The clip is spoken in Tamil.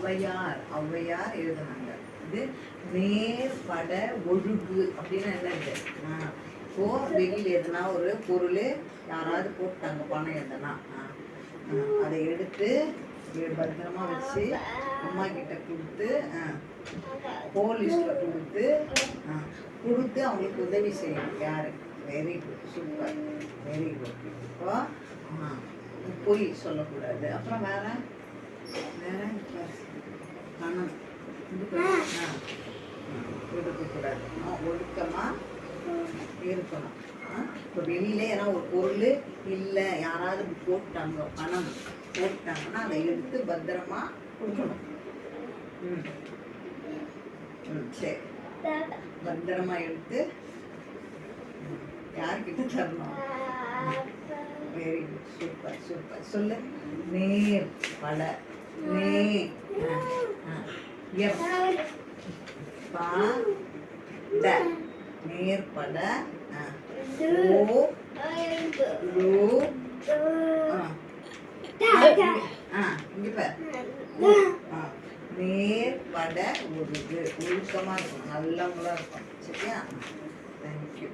ஔவையார் எழுதுனாங்க. இது நேர்பட ஒழுகு அப்படின்னு என்னது? இப்போ வெளியில் எதுனா ஒரு பொருள் யாராவது போட்டாங்க, பணம் எதுனா, அதை எடுத்து பத்திரமா வச்சு அம்மா கிட்ட கொடுத்து போலீஸ்ல கொடுத்து அவங்களுக்கு உதவி செய்யணும். யாரு? Very good, super, very good. இப்போ பொய் சொல்லக்கூடாது. அப்புறம் வேற பணம் கொடுக்கக்கூடாது. ஒழுக்கமா இருக்கணும். இப்போ வெளியில ஏன்னா ஒரு பொருள் இல்லை, யாராவது போட்டாங்க, பணம் போட்டாங்கன்னா அதை எடுத்து பத்திரமா கொடுக்கணும். சரி, பத்திரமா எடுத்து யார்கிட்ட தரணும்? Very good, super super. சொல்லு. நேர் பட நேர்பட நேர்பட ஒழுகு. ஒழுக்கமா இருக்கும், நல்லவங்களா இருக்கும். சரியா? தேங்க்யூ.